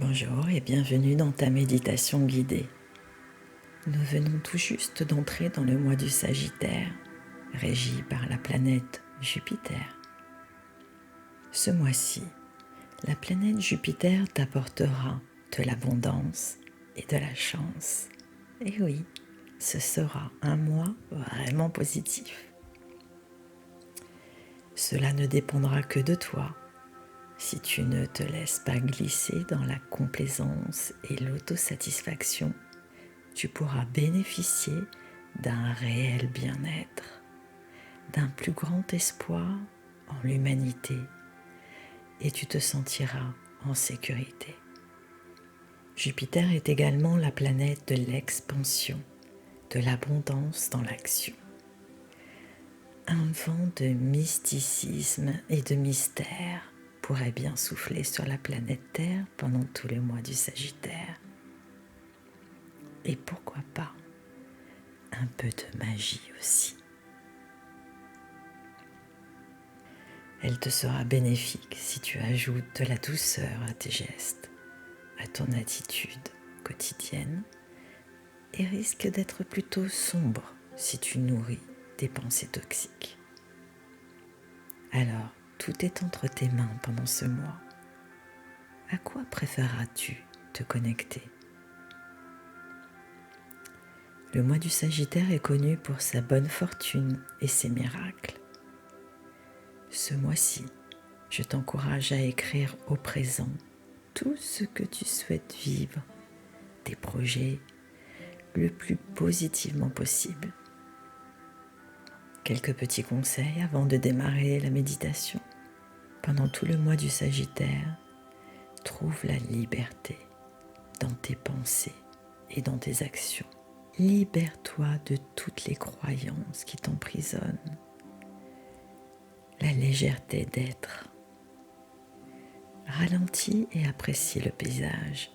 Bonjour et bienvenue dans ta méditation guidée. Nous venons tout juste d'entrer dans le mois du Sagittaire, régi par la planète Jupiter. Ce mois-ci, la planète Jupiter t'apportera de l'abondance et de la chance. Et oui, ce sera un mois vraiment positif. Cela ne dépendra que de toi. Si tu ne te laisses pas glisser dans la complaisance et l'autosatisfaction, tu pourras bénéficier d'un réel bien-être, d'un plus grand espoir en l'humanité et tu te sentiras en sécurité. Jupiter est également la planète de l'expansion, de l'abondance dans l'action. Un vent de mysticisme et de mystère pourrait bien souffler sur la planète Terre pendant tout le mois du Sagittaire. Et pourquoi pas un peu de magie aussi. Elle te sera bénéfique si tu ajoutes de la douceur à tes gestes, à ton attitude quotidienne, et risque d'être plutôt sombre si tu nourris des pensées toxiques. Alors, tout est entre tes mains pendant ce mois. À quoi préféreras-tu te connecter ? Le mois du Sagittaire est connu pour sa bonne fortune et ses miracles. Ce mois-ci, je t'encourage à écrire au présent tout ce que tu souhaites vivre, tes projets, le plus positivement possible. Quelques petits conseils avant de démarrer la méditation. Pendant tout le mois du Sagittaire, trouve la liberté dans tes pensées et dans tes actions. Libère-toi de toutes les croyances qui t'emprisonnent. La légèreté d'être. Ralentis et apprécie le paysage.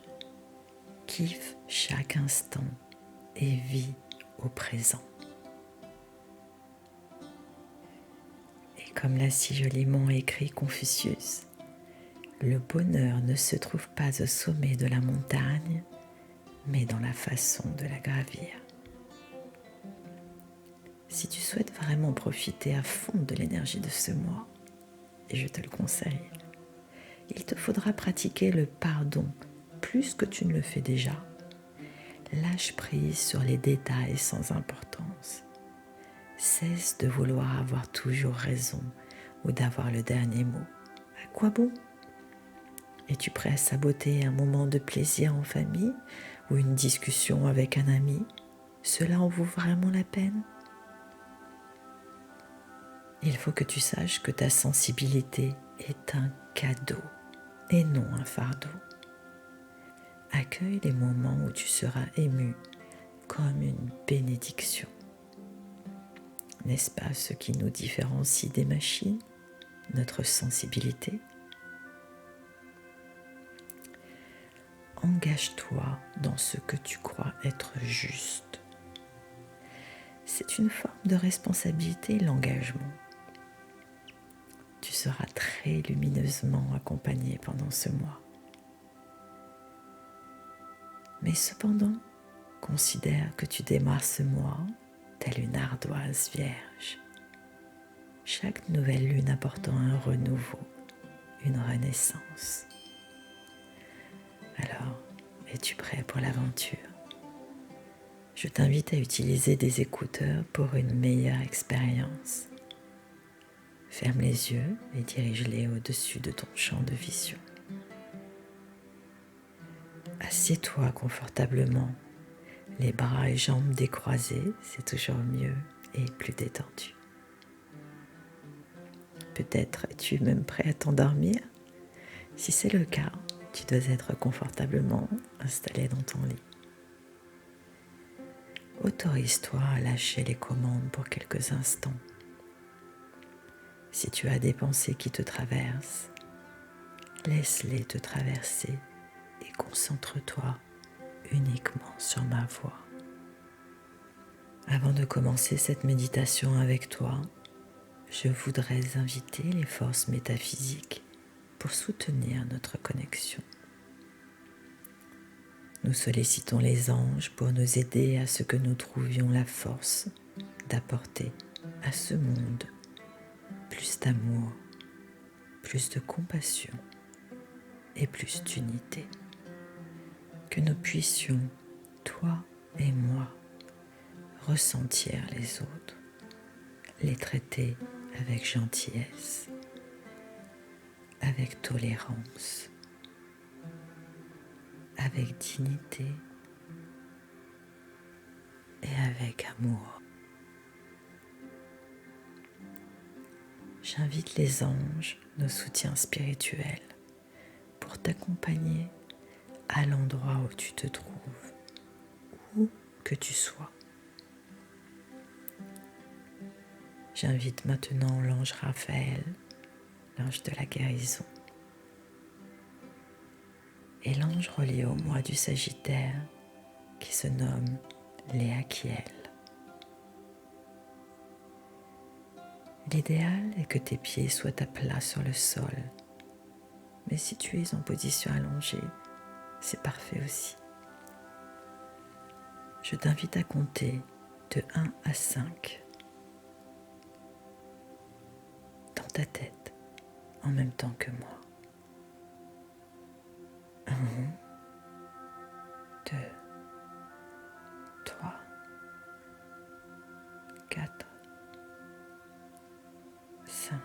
Kiffe chaque instant et vis au présent. Et comme l'a si joliment écrit Confucius, le bonheur ne se trouve pas au sommet de la montagne, mais dans la façon de la gravir. Si tu souhaites vraiment profiter à fond de l'énergie de ce mois, et je te le conseille, il te faudra pratiquer le pardon plus que tu ne le fais déjà. Lâche prise sur les détails sans importance. Cesse de vouloir avoir toujours raison ou d'avoir le dernier mot. À quoi bon ? Es-tu prêt à saboter un moment de plaisir en famille ou une discussion avec un ami ? Cela en vaut vraiment la peine ? Il faut que tu saches que ta sensibilité est un cadeau et non un fardeau. Accueille les moments où tu seras ému comme une bénédiction. N'est-ce pas ce qui nous différencie des machines, notre sensibilité ? Engage-toi dans ce que tu crois être juste. C'est une forme de responsabilité, l'engagement. Tu seras très lumineusement accompagné pendant ce mois. Mais cependant, considère que tu démarres ce mois telle une ardoise vierge. Chaque nouvelle lune apportant un renouveau, une renaissance. Alors, es-tu prêt pour l'aventure ? Je t'invite à utiliser des écouteurs pour une meilleure expérience. Ferme les yeux et dirige-les au-dessus de ton champ de vision. Assieds-toi confortablement, les bras et jambes décroisés, c'est toujours mieux et plus détendu. Peut-être es-tu même prêt à t'endormir ? Si c'est le cas, tu dois être confortablement installé dans ton lit. Autorise-toi à lâcher les commandes pour quelques instants. Si tu as des pensées qui te traversent, laisse-les te traverser et concentre-toi uniquement sur ma voix. Avant de commencer cette méditation avec toi, je voudrais inviter les forces métaphysiques pour soutenir notre connexion. Nous sollicitons les anges pour nous aider à ce que nous trouvions la force d'apporter à ce monde plus d'amour, plus de compassion et plus d'unité. Que nous puissions, toi et moi, ressentir les autres, les traiter avec gentillesse, avec tolérance, avec dignité et avec amour. J'invite les anges, nos soutiens spirituels, pour t'accompagner à l'endroit où tu te trouves, où que tu sois. J'invite maintenant l'ange Raphaël, l'ange de la guérison, et l'ange relié au mois du Sagittaire qui se nomme Léachiel. L'idéal est que tes pieds soient à plat sur le sol, mais si tu es en position allongée, c'est parfait aussi. Je t'invite à compter de 1 à 5 dans ta tête en même temps que moi. 1, 2, 3, 4, 5.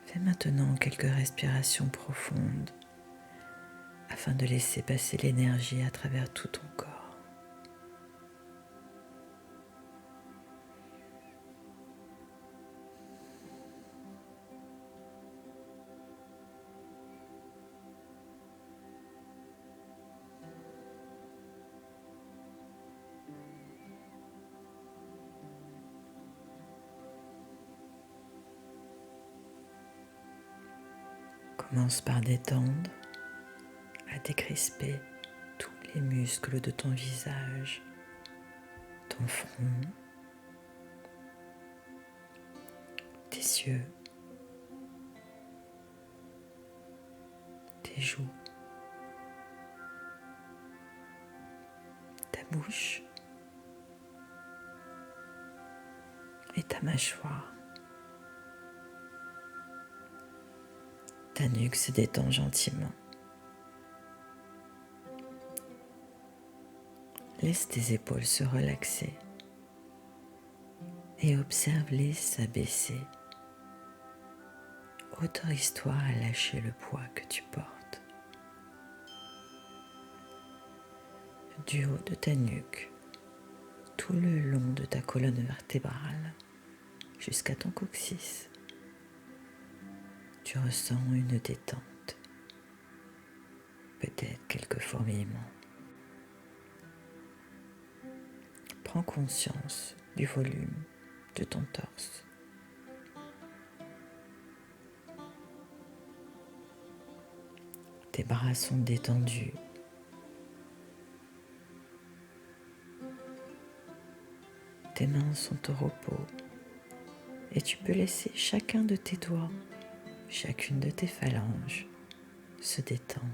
Fais maintenant quelques respirations profondes afin de laisser passer l'énergie à travers tout ton corps. Commence par détendre, à décrisper tous les muscles de ton visage, ton front, tes yeux, tes joues, ta bouche et ta mâchoire. Ta nuque se détend gentiment. Laisse tes épaules se relaxer et observe-les s'abaisser. Autorise-toi à lâcher le poids que tu portes. Du haut de ta nuque, tout le long de ta colonne vertébrale, jusqu'à ton coccyx. Tu ressens une détente, peut-être quelques fourmillements. Prends conscience du volume de ton torse. Tes bras sont détendus. Tes mains sont au repos et tu peux laisser chacun de tes doigts, chacune de tes phalanges se détendre.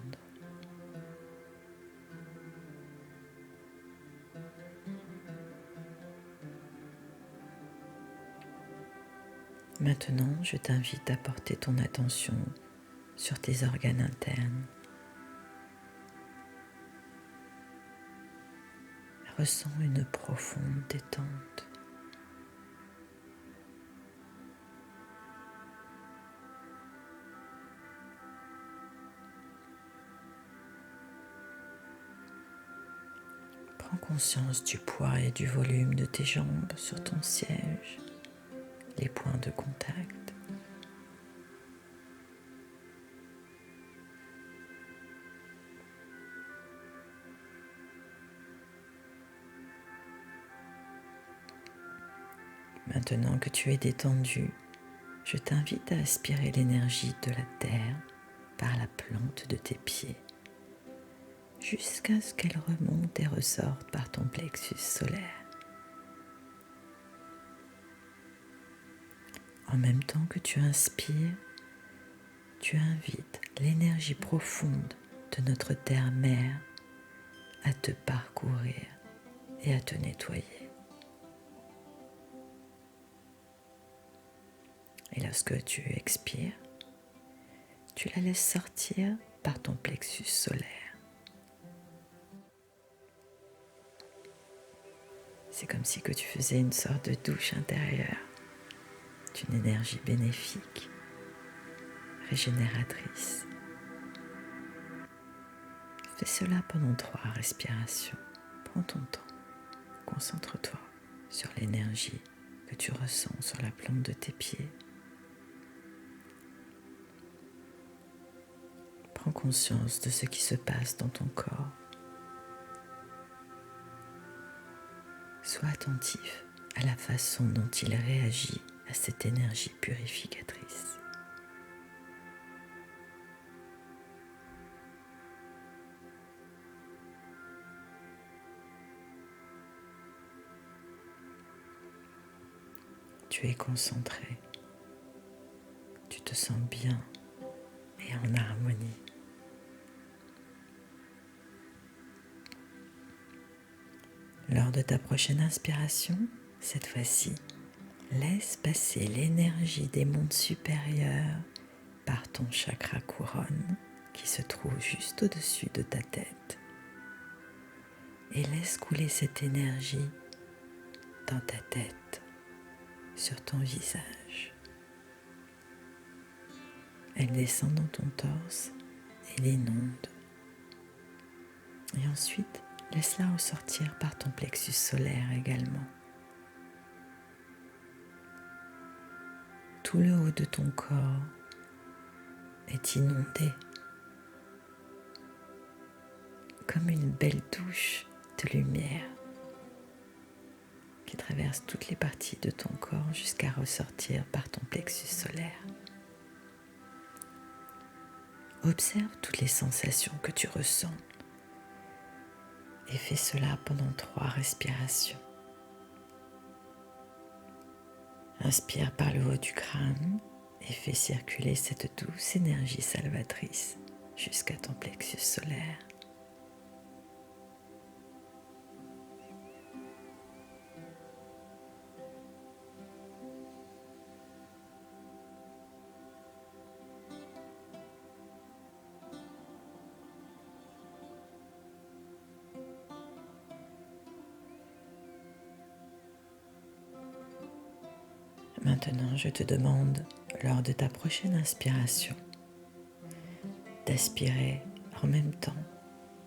Maintenant, je t'invite à porter ton attention sur tes organes internes. Ressens une profonde détente. Prends conscience du poids et du volume de tes jambes sur ton siège, les points de contact. Maintenant que tu es détendu, je t'invite à aspirer l'énergie de la terre par la plante de tes pieds, jusqu'à ce qu'elle remonte et ressorte par ton plexus solaire. En même temps que tu inspires, tu invites l'énergie profonde de notre terre-mère à te parcourir et à te nettoyer. Et lorsque tu expires, tu la laisses sortir par ton plexus solaire. C'est comme si que tu faisais une sorte de douche intérieure d'une énergie bénéfique, régénératrice. Fais cela pendant 3 respirations. Prends ton temps. Concentre-toi sur l'énergie que tu ressens sur la plante de tes pieds. Prends conscience de ce qui se passe dans ton corps. Sois attentif à la façon dont il réagit à cette énergie purificatrice. Tu es concentré, tu te sens bien et en harmonie. Lors de ta prochaine inspiration, cette fois-ci, laisse passer l'énergie des mondes supérieurs par ton chakra couronne qui se trouve juste au-dessus de ta tête. Et laisse couler cette énergie dans ta tête, sur ton visage. Elle descend dans ton torse et l'inonde. Et ensuite, laisse-la ressortir par ton plexus solaire également. Tout le haut de ton corps est inondé comme une belle douche de lumière qui traverse toutes les parties de ton corps jusqu'à ressortir par ton plexus solaire. Observe toutes les sensations que tu ressens et fais cela pendant 3 respirations. Inspire par le haut du crâne et fais circuler cette douce énergie salvatrice jusqu'à ton plexus solaire. Maintenant, je te demande, lors de ta prochaine inspiration, d'aspirer en même temps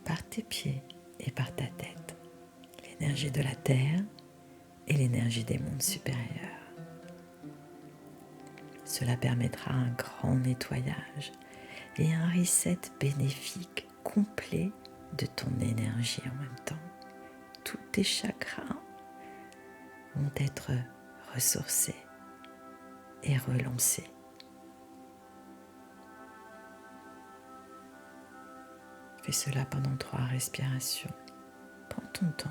par tes pieds et par ta tête l'énergie de la terre et l'énergie des mondes supérieurs. Cela permettra un grand nettoyage et un reset bénéfique complet de ton énergie en même temps. Tous tes chakras vont être ressourcés et relancés. Fais cela pendant 3 respirations. Prends ton temps.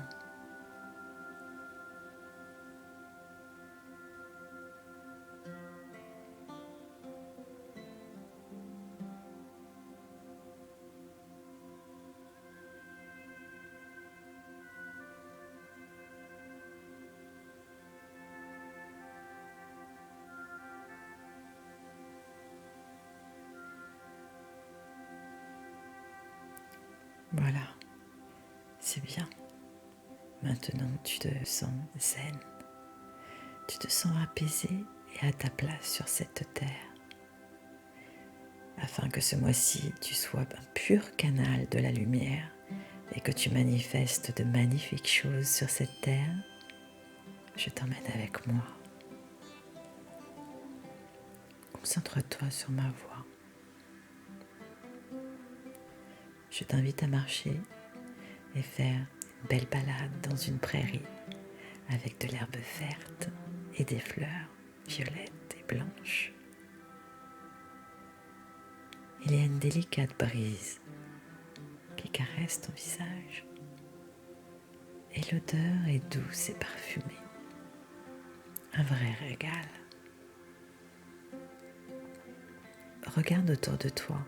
Voilà, c'est bien. Maintenant, tu te sens zen. Tu te sens apaisé et à ta place sur cette terre. Afin que ce mois-ci, tu sois un pur canal de la lumière et que tu manifestes de magnifiques choses sur cette terre, je t'emmène avec moi. Concentre-toi sur ma voix. Je t'invite à marcher et faire une belle balade dans une prairie avec de l'herbe verte et des fleurs violettes et blanches. Il y a une délicate brise qui caresse ton visage et l'odeur est douce et parfumée. Un vrai régal. Regarde autour de toi.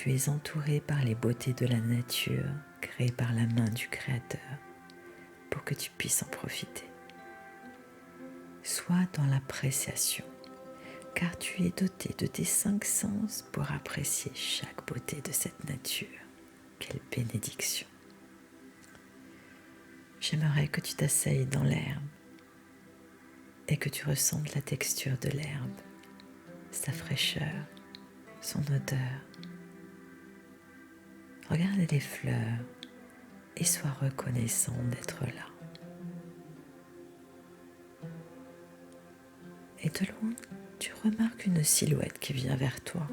tu es entouré par les beautés de la nature créées par la main du Créateur pour que tu puisses en profiter. Sois dans l'appréciation, car tu es doté de tes 5 sens pour apprécier chaque beauté de cette nature. Quelle bénédiction! J'aimerais que tu t'asseyes dans l'herbe et que tu ressentes la texture de l'herbe, sa fraîcheur, son odeur. Regarde les fleurs et sois reconnaissant d'être là. Et de loin, tu remarques une silhouette qui vient vers toi.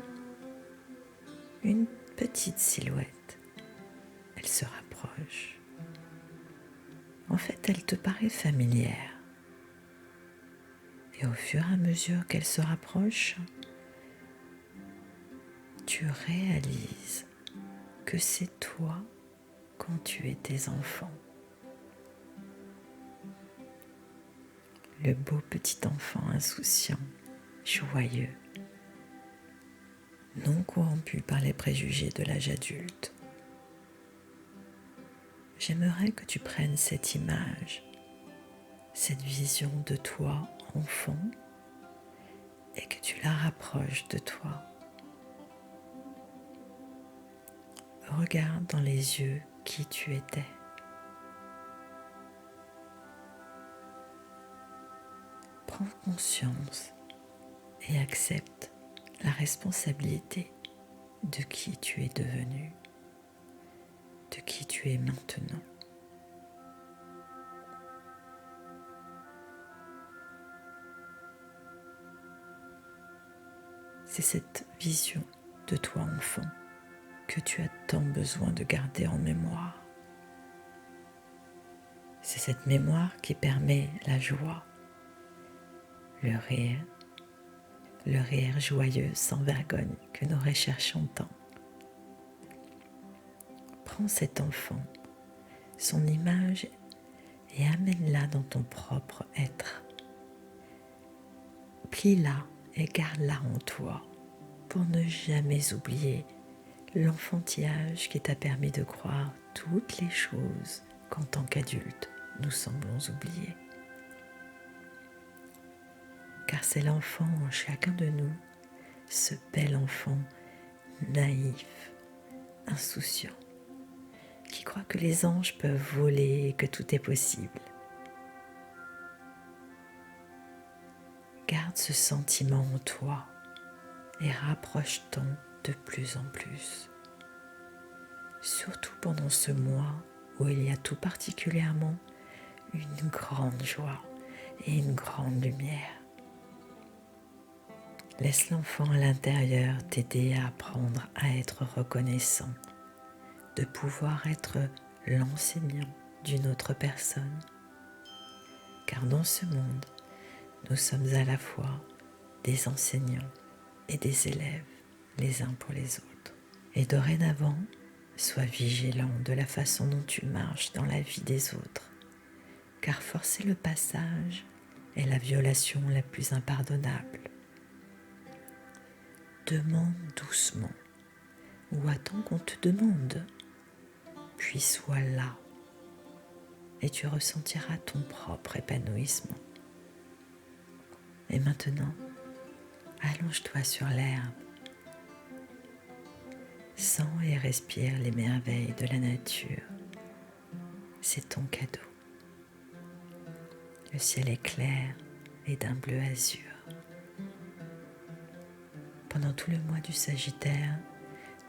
Une petite silhouette. Elle se rapproche. En fait, elle te paraît familière. Et au fur et à mesure qu'elle se rapproche, tu réalises que c'est toi quand tu étais enfant. Le beau petit enfant insouciant, joyeux, non corrompu par les préjugés de l'âge adulte. J'aimerais que tu prennes cette image, cette vision de toi enfant et que tu la rapproches de toi. Regarde dans les yeux qui tu étais. Prends conscience et accepte la responsabilité de qui tu es devenu, de qui tu es maintenant. C'est cette vision de toi enfant que tu as tant besoin de garder en mémoire. C'est cette mémoire qui permet la joie, le rire joyeux sans vergogne que nous recherchons tant. Prends cet enfant, son image, et amène-la dans ton propre être. Plie-la et garde-la en toi pour ne jamais oublier l'enfantillage qui t'a permis de croire toutes les choses qu'en tant qu'adulte nous semblons oublier. Car c'est l'enfant en chacun de nous, ce bel enfant naïf, insouciant, qui croit que les anges peuvent voler et que tout est possible. Garde ce sentiment en toi et rapproche-t'en de plus en plus. Surtout pendant ce mois où il y a tout particulièrement une grande joie et une grande lumière. Laisse l'enfant à l'intérieur t'aider à apprendre à être reconnaissant, de pouvoir être l'enseignant d'une autre personne. Car dans ce monde, nous sommes à la fois des enseignants et des élèves les uns pour les autres. Et dorénavant, sois vigilant de la façon dont tu marches dans la vie des autres, car forcer le passage est la violation la plus impardonnable. Demande doucement ou attends qu'on te demande, puis sois là et tu ressentiras ton propre épanouissement. Et maintenant, allonge-toi sur l'herbe, sens et respire les merveilles de la nature. C'est ton cadeau. Le ciel est clair et d'un bleu azur. Pendant tout le mois du Sagittaire,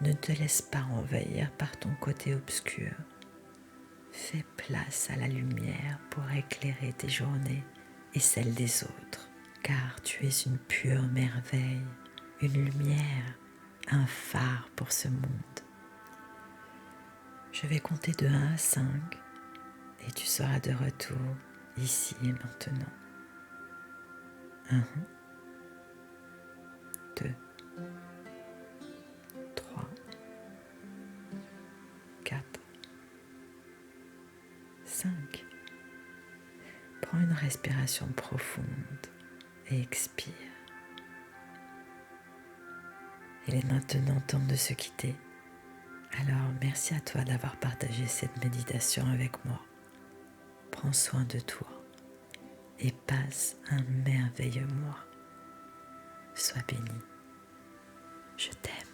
ne te laisse pas envahir par ton côté obscur. Fais place à la lumière pour éclairer tes journées et celles des autres, car tu es une pure merveille, une lumière, un phare pour ce monde. Je vais compter de 1 à 5 et tu seras de retour ici et maintenant. 1, 2, 3, 4, 5. Prends une respiration profonde et expire. Il est maintenant temps de se quitter. Alors, merci à toi d'avoir partagé cette méditation avec moi. Prends soin de toi et passe un merveilleux mois. Sois béni. Je t'aime.